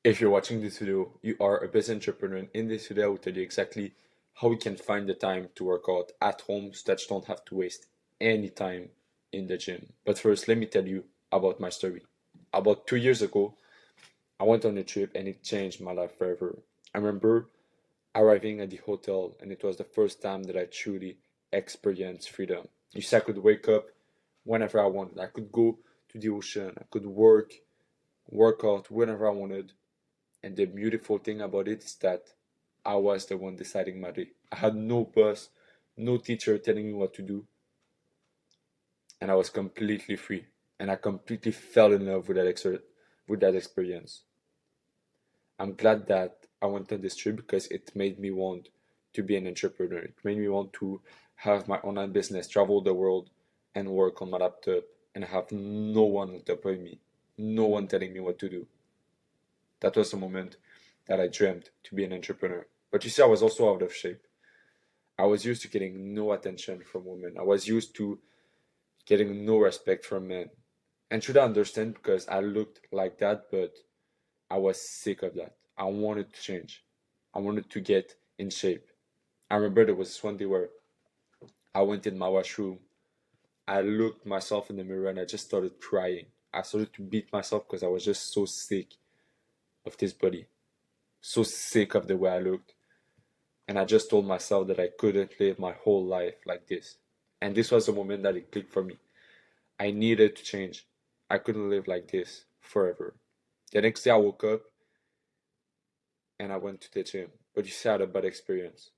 If you're watching this video, you are a business entrepreneur. And in this video, I will tell you exactly how you can find the time to work out at home so that you don't have to waste any time in the gym. But first, let me tell you about my story. About 2 years ago, I went on a trip and it changed my life forever. I remember arriving at the hotel and it was the first time that I truly experienced freedom. You see, I could wake up whenever I wanted. I could go to the ocean. I could work out whenever I wanted. And the beautiful thing about it is that I was the one deciding my day. I had no boss, no teacher telling me what to do, and I was completely free. And I completely fell in love with that experience. I'm glad that I went on this trip because it made me want to be an entrepreneur. It made me want to have my online business, travel the world, and work on my laptop and have no one on top of me, no one telling me what to do. That was the moment that I dreamed to be an entrepreneur. But you see, I was also out of shape. I was used to getting no attention from women. I was used to getting no respect from men. And should I understand because I looked like that, but I was sick of that. I wanted to change. I wanted to get in shape. I remember there was one day where I went in my washroom. I looked myself in the mirror and I just started crying. I started to beat myself because I was just so sick of this body, so sick of the way I looked. And I just told myself that I couldn't live my whole life like this. And this was the moment that it clicked for me. I needed to change. I couldn't live like this forever. The next day I woke up and I went to the gym. But you see, I had a bad experience.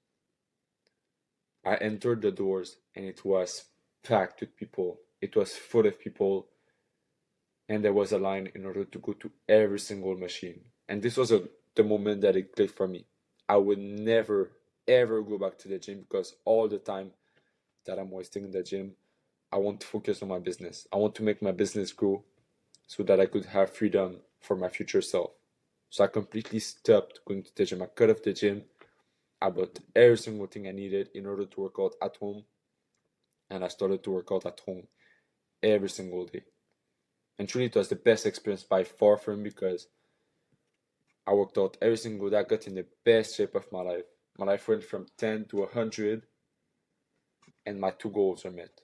I entered the doors and it was packed with people. It was full of people and there was a line in order to go to every single machine. And this was the moment that it clicked for me. I would never ever go back to the gym because all the time that I'm wasting in the gym, I want to focus on my business. I want to make my business grow so that I could have freedom for my future self. So I completely stopped going to the gym. I cut off the gym. I bought every single thing I needed in order to work out at home. And I started to work out at home every single day. And truly, it was the best experience by far for me because I worked out every single day. I got in the best shape of my life. My life went from 10 to 100, and my two goals were met.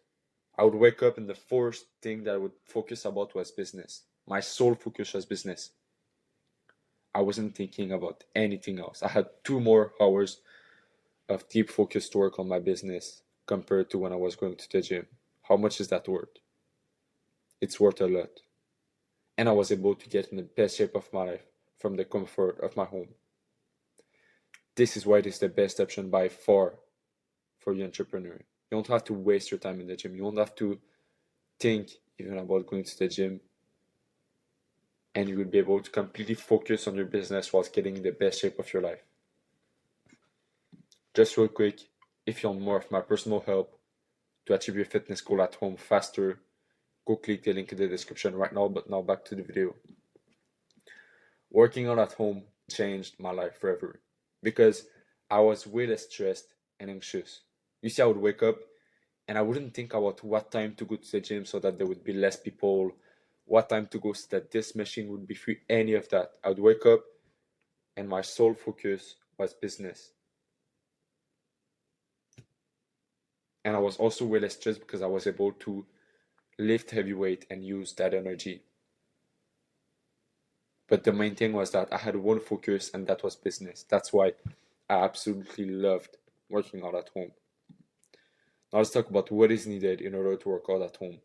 I would wake up, and the first thing that I would focus about was business. My sole focus was business. I wasn't thinking about anything else. I had 2 more hours of deep focus to work on my business compared to when I was going to the gym. How much is that worth? It's worth a lot. And I was able to get in the best shape of my life from the comfort of my home. This is why it is the best option by far for the entrepreneur. You don't have to waste your time in the gym. You don't have to think even about going to the gym. And you will be able to completely focus on your business whilst getting in the best shape of your life. Just real quick, if you want more of my personal help to achieve your fitness goal at home faster, go click the link in the description right now. But now back to the video. Working out at home changed my life forever because I was way less stressed and anxious. You see, I would wake up and I wouldn't think about what time to go to the gym so that there would be less people, what time to go so that this machine would be free, any of that. I would wake up and my sole focus was business. And I was also way less stressed because I was able to lift heavy weight and use that energy. But the main thing was that I had one focus, and that was business. That's why I absolutely loved working out at home. Now let's talk about what is needed in order to work out at home.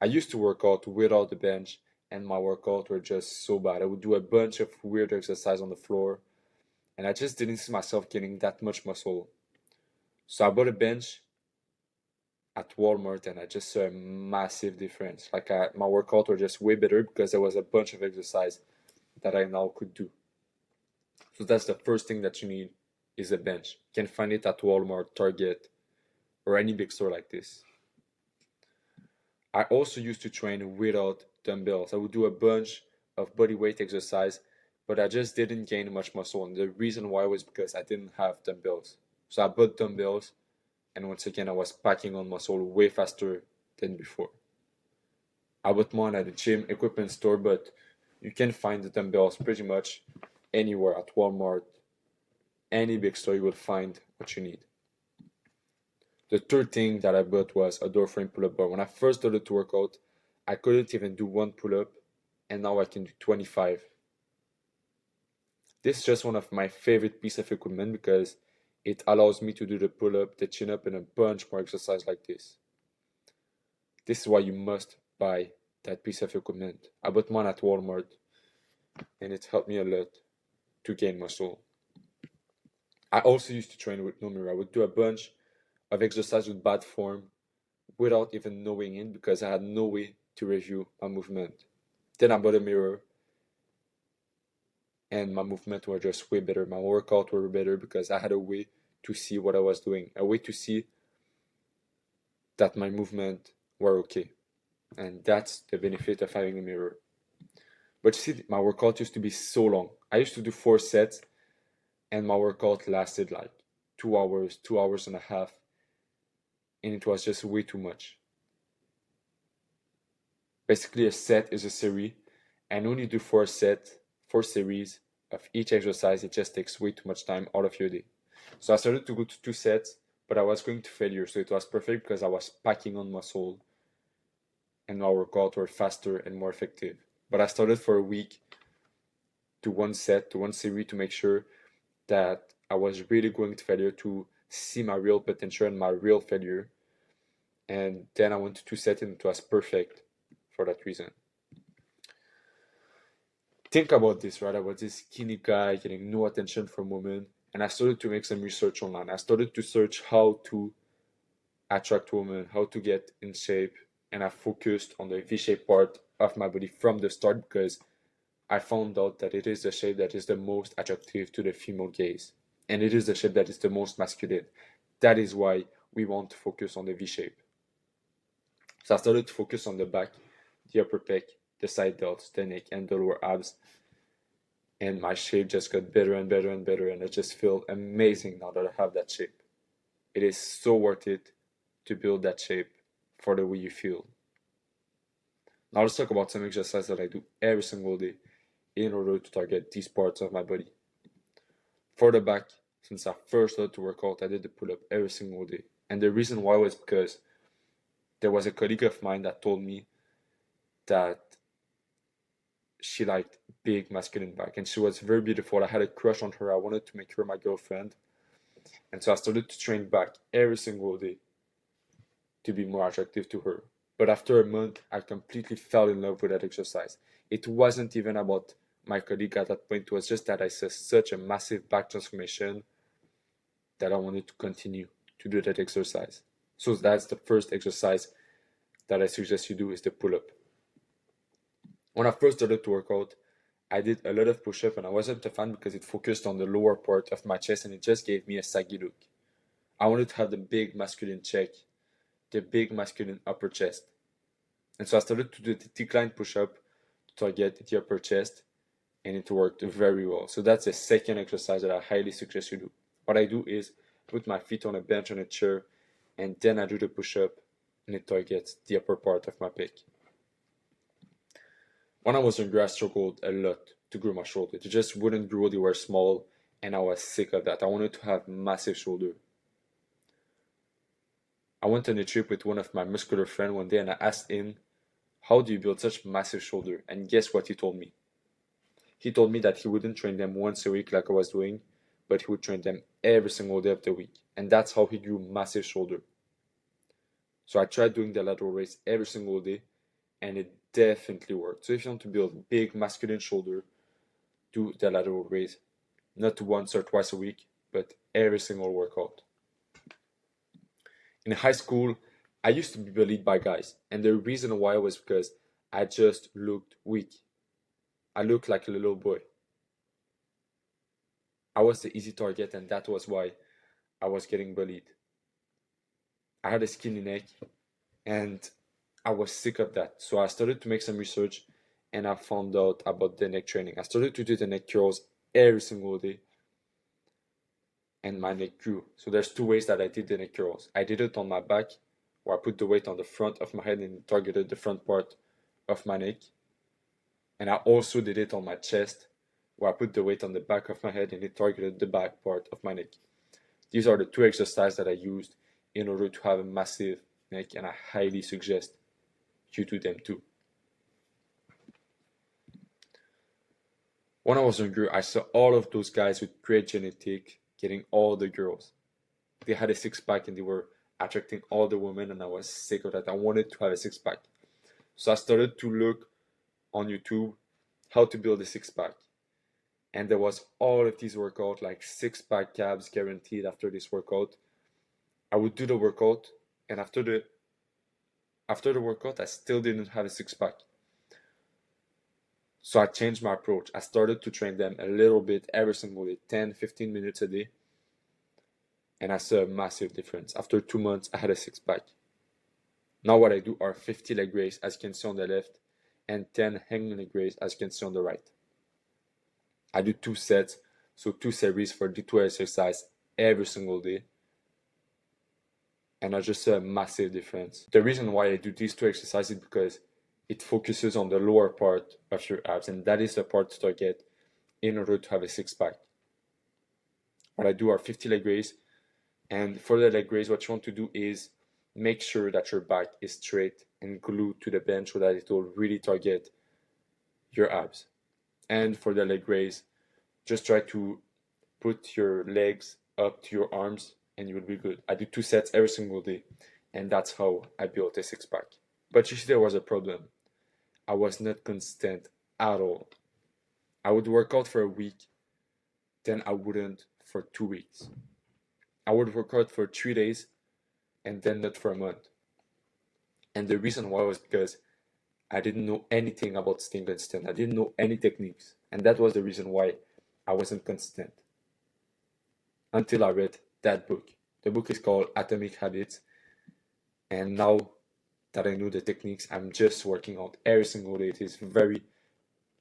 I used to work out without the bench, and my workouts were just so bad. I would do a bunch of weird exercise on the floor, and I just didn't see myself getting that much muscle. So I bought a bench at Walmart, and I just saw a massive difference. My workouts were just way better because there was a bunch of exercise that I now could do. So that's the first thing that you need is a bench. You can find it at Walmart, Target, or any big store like this. I also used to train without dumbbells. I would do a bunch of body weight exercise, but I just didn't gain much muscle. And the reason why was because I didn't have dumbbells. So I bought dumbbells, and once again, I was packing on muscle way faster than before. I bought mine at the gym equipment store, but you can find the dumbbells pretty much anywhere at Walmart, any big store, you will find what you need. The third thing that I bought was a door frame pull-up bar. When I first started to work out, I couldn't even do one pull-up, and now I can do 25. This is just one of my favorite pieces of equipment because it allows me to do the pull-up, the chin-up, and a bunch more exercise like this. This is why you must buy that piece of equipment. I bought mine at Walmart, and it helped me a lot to gain muscle. I also used to train with no mirror. I would do a bunch of exercise with bad form without even knowing it because I had no way to review my movement. Then I bought a mirror and my movement were just way better. My workout were better because I had a way to see what I was doing, a way to see that my movement were okay. And that's the benefit of having a mirror. But you see, my workout used to be so long. I used to do 4 sets and my workout lasted like 2 hours, 2 hours and a half. And it was just way too much. Basically, a set is a series, and when you do 4 series of each exercise, it just takes way too much time out of your day. So I started to go to 2 sets, but I was going to failure, so it was perfect because I was packing on muscle, and my workouts were faster and more effective. But I started for a week to 1 set, to 1 series to make sure that I was really going to failure to see my real potential and my real failure. And then I went to 2 sets and it was perfect for that reason. Think about this, right? About this skinny guy getting no attention from women. And I started to make some research online. I started to search how to attract women, how to get in shape. And I focused on the V-shape part of my body from the start because I found out that it is the shape that is the most attractive to the female gaze. And it is the shape that is the most masculine. That is why we want to focus on the V-shape. So I started to focus on the back, the upper pec, the side delts, the neck, and the lower abs. And my shape just got better and better and better. And I just feel amazing now that I have that shape. It is so worth it to build that shape for the way you feel. Now let's talk about some exercise that I do every single day in order to target these parts of my body. For the back, since I first started to work out, I did the pull-up every single day. And the reason why was because there was a colleague of mine that told me that she liked big masculine back and she was very beautiful. I had a crush on her. I wanted to make her my girlfriend. And so I started to train back every single day to be more attractive to her. But after a month, I completely fell in love with that exercise. It wasn't even about my colleague at that point. It was just that I saw such a massive back transformation that I wanted to continue to do that exercise. So that's the first exercise that I suggest you do is the pull-up. When I first started to work out, I did a lot of push-up and I wasn't a fan because it focused on the lower part of my chest and it just gave me a saggy look. I wanted to have the big masculine chest, the big masculine upper chest. And so I started to do the decline push-up to target the upper chest and it worked very well. So that's the second exercise that I highly suggest you do. What I do is put my feet on a bench on a chair and then I do the push-up and it targets the upper part of my pec. When I was younger, I struggled a lot to grow my shoulder. They just wouldn't grow, they were small, and I was sick of that. I wanted to have massive shoulder. I went on a trip with one of my muscular friends one day and I asked him, how do you build such massive shoulder? And guess what he told me? He told me that he wouldn't train them once a week like I was doing, but he would train them every single day of the week. And that's how he grew massive shoulder. So I tried doing the lateral raise every single day and it definitely worked. So if you want to build big masculine shoulder, do the lateral raise. Not once or twice a week, but every single workout. In high school, I used to be bullied by guys. And the reason why was because I just looked weak. I looked like a little boy. I was the easy target and that was why I was getting bullied. I had a skinny neck and I was sick of that. So I started to make some research and I found out about the neck training. I started to do the neck curls every single day and my neck grew. So there's 2 ways that I did the neck curls. I did it on my back where I put the weight on the front of my head and targeted the front part of my neck. And I also did it on my chest where I put the weight on the back of my head and it targeted the back part of my neck. These are the two exercises that I used in order to have a massive neck, and I highly suggest you do them too. When I was younger, I saw all of those guys with great genetic getting all the girls. They had a six pack and they were attracting all the women, and I was sick of that. I wanted to have a six pack. So I started to look on YouTube how to build a six pack. And there was all of these workouts, like six pack abs guaranteed after this workout. I would do the workout, and after the workout, I still didn't have a six pack. So I changed my approach. I started to train them a little bit every single day, 10, 15 minutes a day. And I saw a massive difference. After 2 months, I had a six pack. Now what I do are 50 leg raise, as you can see on the left, and 10 hanging leg raise, as you can see on the right. I do 2 sets, so 2 series for the 2 exercise every single day. And I just saw a massive difference. The reason why I do these 2 exercises is because it focuses on the lower part of your abs, and that is the part to target in order to have a six pack. What I do are 50 leg raise, and for the leg raise, what you want to do is make sure that your back is straight and glued to the bench so that it will really target your abs. And for the leg raise, just try to put your legs up to your arms and you will be good. I do 2 sets every single day, and that's how I built a six pack. But you see, there was a problem. I was not consistent at all. I would work out for a week, then I wouldn't for 2 weeks. I would work out for 3 days, and then not for a month. And the reason why was because I didn't know anything about staying consistent. I didn't know any techniques. And that was the reason why I wasn't consistent. Until I read that book. The book is called Atomic Habits. And now that I know the techniques, I'm just working out every single day. It is very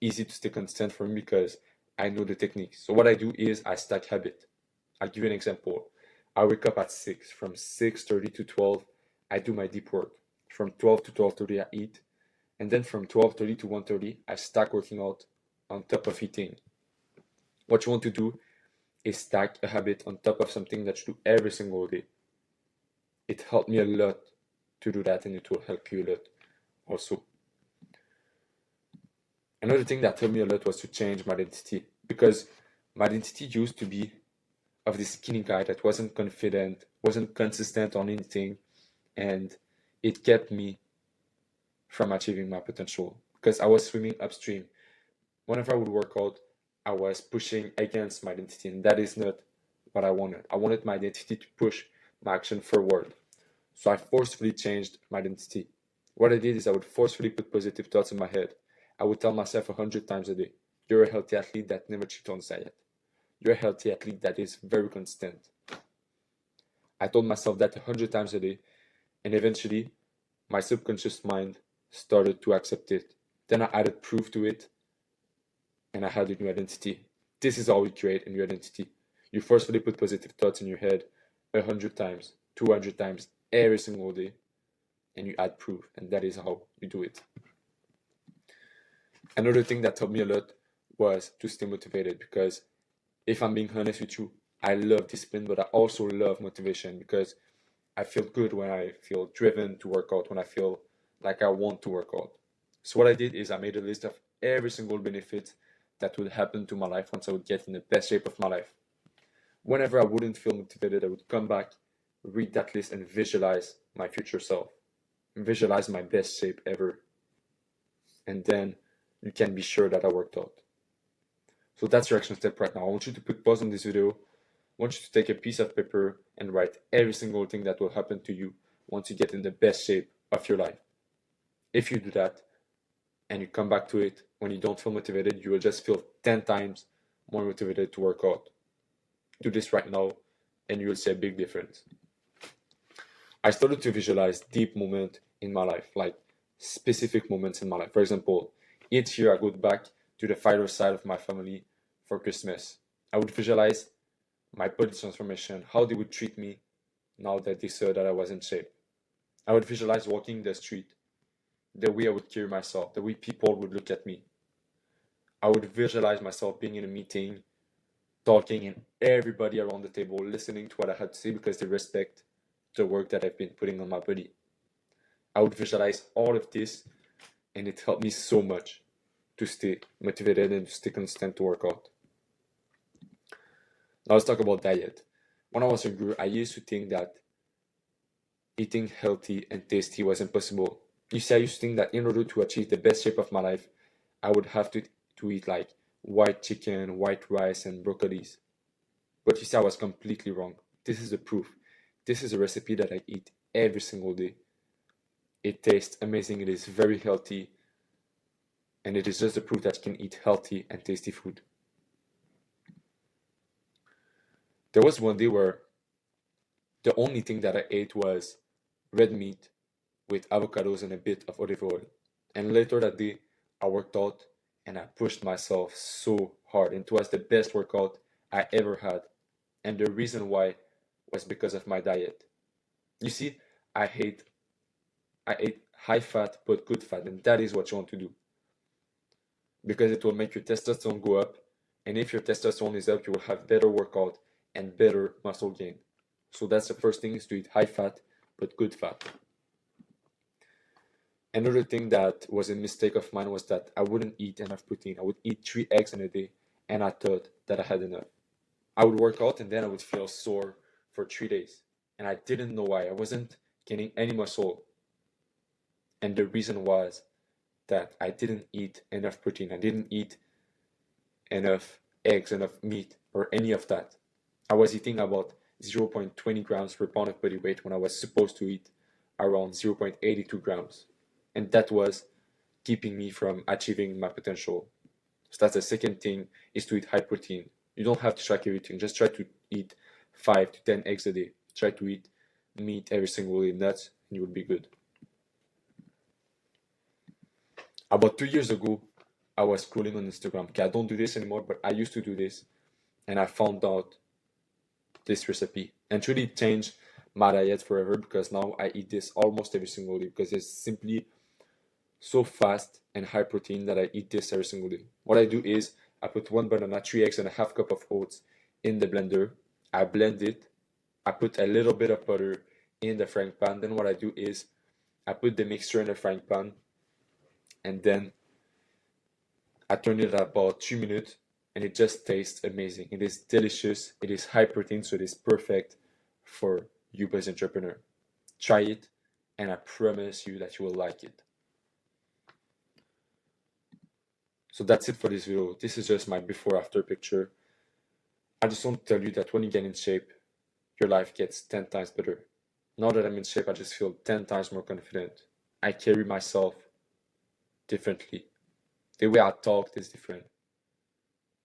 easy to stay consistent for me because I know the techniques. So what I do is I stack habit. I'll give you an example. I wake up at 6. From 6:30 to 12, I do my deep work. From 12 to 12:30, I eat. And then from 12:30 to 1:30, I start working out on top of eating. What you want to do is stack a habit on top of something that you do every single day. It helped me a lot to do that, and it will help you a lot also. Another thing that helped me a lot was to change my identity, because my identity used to be of this skinny guy that wasn't confident, wasn't consistent on anything, and it kept me from achieving my potential because I was swimming upstream. Whenever I would work out, I was pushing against my identity, and that is not what I wanted. I wanted my identity to push my action forward. So I forcefully changed my identity. What I did is I would forcefully put positive thoughts in my head. I would tell myself 100 times a day, you're a healthy athlete that never cheats on diet. You're a healthy athlete that is very consistent. I told myself that 100 times a day, and eventually my subconscious mind started to accept it. Then I added proof to it, and I had a new identity. This is how you create a new identity. You forcefully put positive thoughts in your head 100 times, 200 times every single day, and you add proof, and that is how you do it. Another thing that helped me a lot was to stay motivated, because if I'm being honest with you, I love discipline, but I also love motivation because I feel good when I feel driven to work out, when I feel like I want to work out. So what I did is I made a list of every single benefit that would happen to my life once I would get in the best shape of my life. Whenever I wouldn't feel motivated, I would come back, read that list, and visualize my future self. Visualize my best shape ever. And then you can be sure that I worked out. So that's your action step right now. I want you to put pause on this video. I want you to take a piece of paper and write every single thing that will happen to you once you get in the best shape of your life. If you do that and you come back to it when you don't feel motivated, you will just feel 10 times more motivated to work out. Do this right now and you will see a big difference. I started to visualize deep moments in my life, like specific moments in my life. For example, each year I go back to the fighter side of my family for Christmas. I would visualize my body transformation, how they would treat me now that they saw that I was in shape. I would visualize walking the street, the way I would carry myself, the way people would look at me. I would visualize myself being in a meeting, talking, and everybody around the table listening to what I had to say because they respect the work that I've been putting on my body. I would visualize all of this, and it helped me so much to stay motivated and to stay consistent to work out. Now let's talk about diet. When I was younger, I used to think that eating healthy and tasty was impossible. You see, I used to think that in order to achieve the best shape of my life, I would have to eat like white chicken, white rice, and broccolis. But you see, I was completely wrong. This is the proof. This is a recipe that I eat every single day. It tastes amazing, it is very healthy, and it is just the proof that you can eat healthy and tasty food. There was one day where the only thing that I ate was red meat with avocados and a bit of olive oil. And later that day, I worked out and I pushed myself so hard. And it was the best workout I ever had. And the reason why was because of my diet. You see, I ate I ate high fat but good fat, and that is what you want to do because it will make your testosterone go up. And if your testosterone is up, you will have better workout and better muscle gain. So that's the first thing is to eat high fat but good fat. Another thing that was a mistake of mine was that I wouldn't eat enough protein. I would eat 3 eggs in a day, and I thought that I had enough. I would work out and then I would feel sore for 3 days. And I didn't know why. I wasn't gaining any muscle. And the reason was that I didn't eat enough protein. I didn't eat enough eggs, enough meat, or any of that. I was eating about 0.20 grams per pound of body weight when I was supposed to eat around 0.82 grams. And that was keeping me from achieving my potential. So that's the second thing is to eat high protein. You don't have to track everything. Just try to eat 5 to 10 eggs a day. Try to eat meat every single day, nuts, and you will be good. About 2 years ago, I was scrolling on Instagram. Okay, I don't do this anymore, but I used to do this, and I found out this recipe and really changed my diet forever because now I eat this almost every single day because it's simply so fast and high protein that I eat this every single day. What I do is I put one banana, 3 eggs, and a half cup of oats in the blender. I blend it. I put a little bit of butter in the frying pan. Then what I do is I put the mixture in the frying pan and then I turn it about 2 minutes and it just tastes amazing. It is delicious. It is high protein, so it is perfect for you as an entrepreneur. Try it and I promise you that you will like it. So that's it for this video. This is just my before after picture. I just want to tell you that when you get in shape, your life gets 10 times better. Now that I'm in shape, I just feel 10 times more confident. I carry myself differently. The way I talk is different.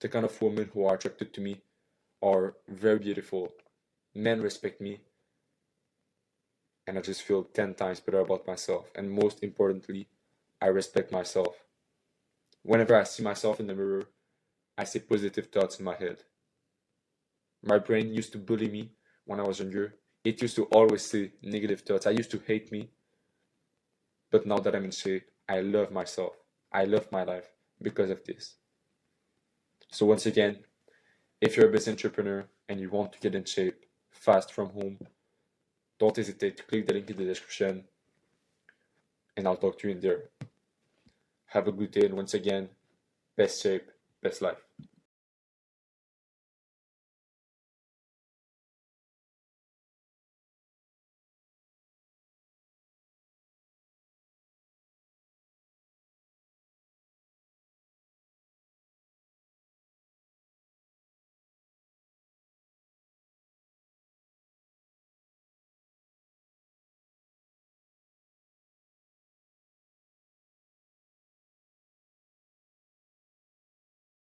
The kind of women who are attracted to me are very beautiful. Men respect me, and I just feel 10 times better about myself. And most importantly, I respect myself. Whenever I see myself in the mirror, I say positive thoughts in my head. My brain used to bully me when I was younger. It used to always say negative thoughts. I used to hate me. But now that I'm in shape, I love myself. I love my life because of this. So once again, if you're a business entrepreneur and you want to get in shape fast from home, don't hesitate to click the link in the description and I'll talk to you in there. Have a good day and once again, best shape, best life.